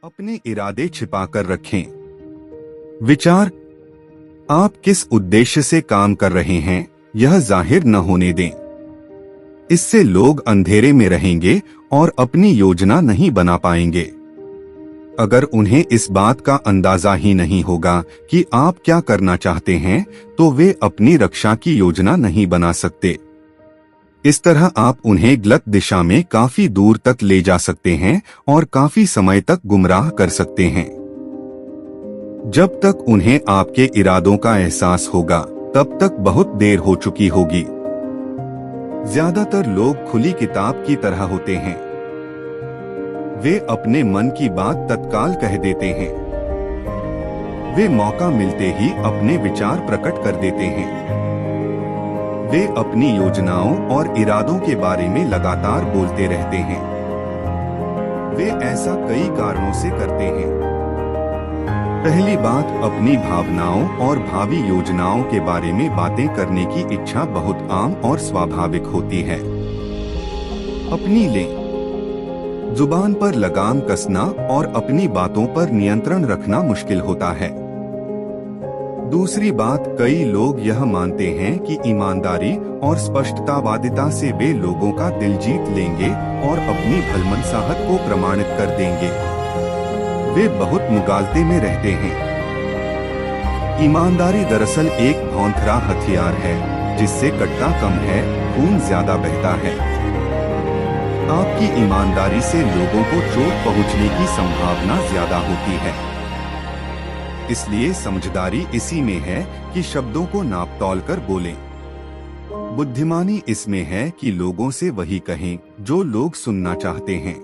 अपने इरादे छिपाकर रखें। विचार, आप किस उद्देश्य से काम कर रहे हैं यह जाहिर न होने दें। इससे लोग अंधेरे में रहेंगे और अपनी योजना नहीं बना पाएंगे। अगर उन्हें इस बात का अंदाजा ही नहीं होगा कि आप क्या करना चाहते हैं, तो वे अपनी रक्षा की योजना नहीं बना सकते। इस तरह आप उन्हें गलत दिशा में काफी दूर तक ले जा सकते हैं और काफी समय तक गुमराह कर सकते हैं। जब तक उन्हें आपके इरादों का एहसास होगा, तब तक बहुत देर हो चुकी होगी। ज्यादातर लोग खुली किताब की तरह होते हैं। वे अपने मन की बात तत्काल कह देते हैं। वे मौका मिलते ही अपने विचार प्रकट कर देते हैं। वे अपनी योजनाओं और इरादों के बारे में लगातार बोलते रहते हैं। वे ऐसा कई कारणों से करते हैं। पहली बात, अपनी भावनाओं और भावी योजनाओं के बारे में बातें करने की इच्छा बहुत आम और स्वाभाविक होती है। अपनी लें। जुबान पर लगाम कसना और अपनी बातों पर नियंत्रण रखना मुश्किल होता है। दूसरी बात, कई लोग यह मानते हैं कि ईमानदारी और स्पष्टतावादिता से वे लोगों का दिल जीत लेंगे और अपनी भलमनसाहत को प्रमाणित कर देंगे। वे बहुत मुगालते में रहते हैं। ईमानदारी दरअसल एक भौंथरा हथियार है, जिससे कटता कम है, खून ज्यादा बहता है। आपकी ईमानदारी से लोगों को चोट पहुंचने की संभावना ज्यादा होती है। इसलिए समझदारी इसी में है कि शब्दों को नाप तौल कर बोलें। बुद्धिमानी इसमें है कि लोगों से वही कहें जो लोग सुनना चाहते हैं।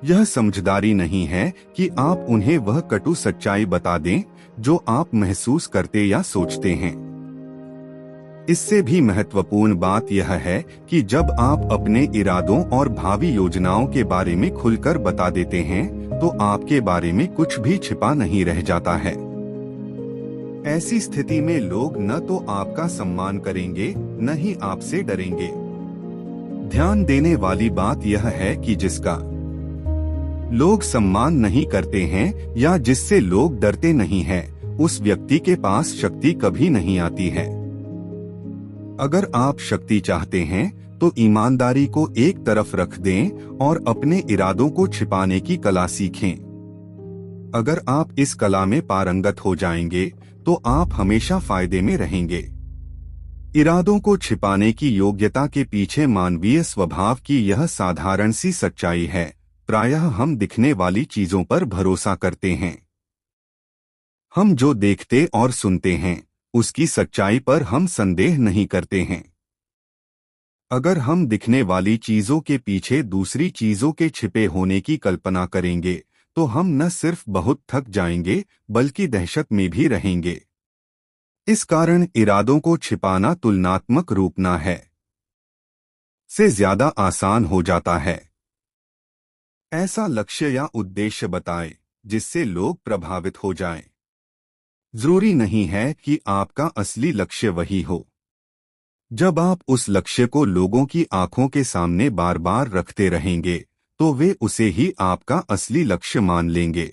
यह समझदारी नहीं है कि आप उन्हें वह कटु सच्चाई बता दें जो आप महसूस करते या सोचते हैं। इससे भी महत्वपूर्ण बात यह है कि जब आप अपने इरादों और भावी योजनाओं के बारे में खुलकर बता देते हैं, तो आपके बारे में कुछ भी छिपा नहीं रह जाता है। ऐसी स्थिति में लोग न तो आपका सम्मान करेंगे, न ही आपसे डरेंगे। ध्यान देने वाली बात यह है कि जिसका लोग सम्मान नहीं करते हैं या जिससे लोग डरते नहीं हैं, उस व्यक्ति के पास शक्ति कभी नहीं आती है। अगर आप शक्ति चाहते हैं, तो ईमानदारी को एक तरफ रख दें और अपने इरादों को छिपाने की कला सीखें। अगर आप इस कला में पारंगत हो जाएंगे, तो आप हमेशा फायदे में रहेंगे। इरादों को छिपाने की योग्यता के पीछे मानवीय स्वभाव की यह साधारण सी सच्चाई है। प्रायः हम दिखने वाली चीजों पर भरोसा करते हैं। हम जो देखते और सुनते हैं, उसकी सच्चाई पर हम संदेह नहीं करते हैं। अगर हम दिखने वाली चीजों के पीछे दूसरी चीजों के छिपे होने की कल्पना करेंगे, तो हम न सिर्फ बहुत थक जाएंगे, बल्कि दहशत में भी रहेंगे। इस कारण इरादों को छिपाना तुलनात्मक रूपना है से ज्यादा आसान हो जाता है। ऐसा लक्ष्य या उद्देश्य बताएं जिससे लोग प्रभावित हो जाएं। जरूरी नहीं है कि आपका असली लक्ष्य वही हो। जब आप उस लक्ष्य को लोगों की आंखों के सामने बार बार रखते रहेंगे, तो वे उसे ही आपका असली लक्ष्य मान लेंगे।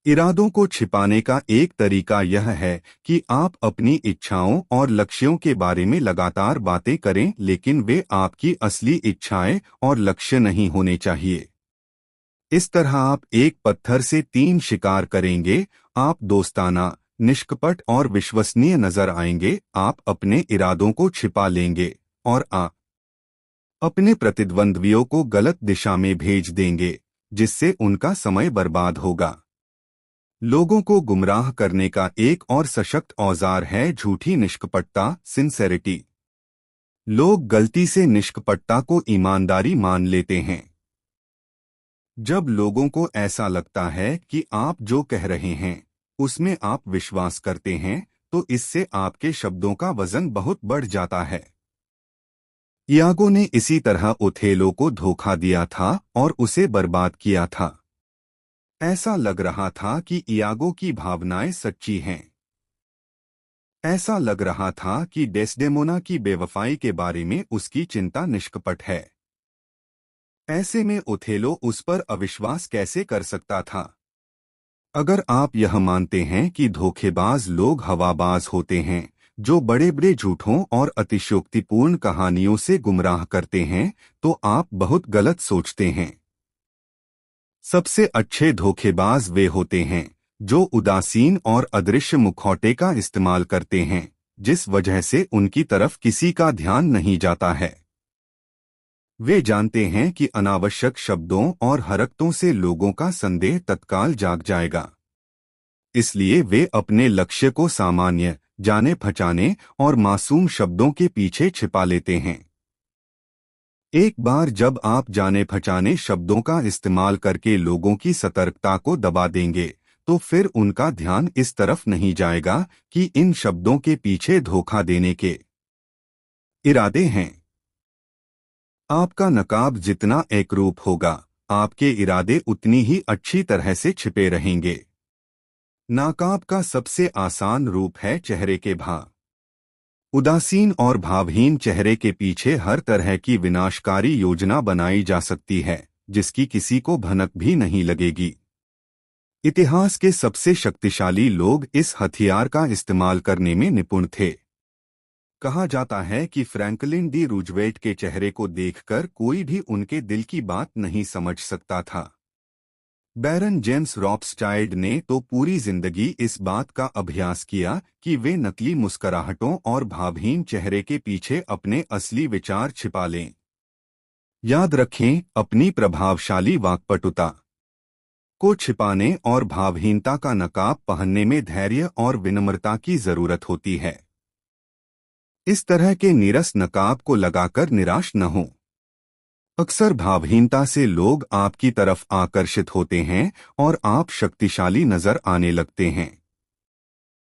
इरादों को छिपाने का एक तरीका यह है कि आप अपनी इच्छाओं और लक्ष्यों के बारे में लगातार बातें करें, लेकिन वे आपकी असली इच्छाएं और लक्ष्य नहीं होने चाहिए। इस तरह आप एक पत्थर से 3 शिकार करेंगे। आप दोस्ताना, निष्कपट और विश्वसनीय नजर आएंगे। आप अपने इरादों को छिपा लेंगे और अपने प्रतिद्वंद्वियों को गलत दिशा में भेज देंगे, जिससे उनका समय बर्बाद होगा। लोगों को गुमराह करने का एक और सशक्त औजार है झूठी निष्कपटता, सिंसेरिटी। लोग गलती से निष्कपटता को ईमानदारी मान लेते हैं। जब लोगों को ऐसा लगता है कि आप जो कह रहे हैं उसमें आप विश्वास करते हैं, तो इससे आपके शब्दों का वजन बहुत बढ़ जाता है। इयागो ने इसी तरह ओथेलो को धोखा दिया था और उसे बर्बाद किया था। ऐसा लग रहा था कि इयागो की भावनाएं सच्ची हैं। ऐसा लग रहा था कि डेस्डेमोना की बेवफाई के बारे में उसकी चिंता निष्कपट है। ऐसे में ओथेलो उस पर अविश्वास कैसे कर सकता था? अगर आप यह मानते हैं कि धोखेबाज लोग हवाबाज होते हैं, जो बड़े बड़े झूठों और अतिशयोक्तिपूर्ण कहानियों से गुमराह करते हैं, तो आप बहुत गलत सोचते हैं। सबसे अच्छे धोखेबाज वे होते हैं जो उदासीन और अदृश्य मुखौटे का इस्तेमाल करते हैं, जिस वजह से उनकी तरफ किसी का ध्यान नहीं जाता है। वे जानते हैं कि अनावश्यक शब्दों और हरकतों से लोगों का संदेह तत्काल जाग जाएगा। इसलिए वे अपने लक्ष्य को सामान्य, जाने पहचाने और मासूम शब्दों के पीछे छिपा लेते हैं। एक बार जब आप जाने पहचाने शब्दों का इस्तेमाल करके लोगों की सतर्कता को दबा देंगे, तो फिर उनका ध्यान इस तरफ नहीं जाएगा कि इन शब्दों के पीछे धोखा देने के इरादे हैं। आपका नकाब जितना एकरूप होगा, आपके इरादे उतनी ही अच्छी तरह से छिपे रहेंगे। नकाब का सबसे आसान रूप है चेहरे के भाव। उदासीन और भावहीन चेहरे के पीछे हर तरह की विनाशकारी योजना बनाई जा सकती है, जिसकी किसी को भनक भी नहीं लगेगी। इतिहास के सबसे शक्तिशाली लोग इस हथियार का इस्तेमाल करने में निपुण थे। कहा जाता है कि फ्रैंकलिन डी रूजवेल्ट के चेहरे को देखकर कोई भी उनके दिल की बात नहीं समझ सकता था। बैरन जेम्स रॉथस्चाइल्ड ने तो पूरी जिंदगी इस बात का अभ्यास किया कि वे नकली मुस्कुराहटों और भावहीन चेहरे के पीछे अपने असली विचार छिपा लें। याद रखें, अपनी प्रभावशाली वाक्पटुता को छिपाने और भावहीनता का नकाब पहनने में धैर्य और विनम्रता की जरूरत होती है। इस तरह के नीरस नकाब को लगाकर निराश न हो। अक्सर भावहीनता से लोग आपकी तरफ आकर्षित होते हैं और आप शक्तिशाली नजर आने लगते हैं।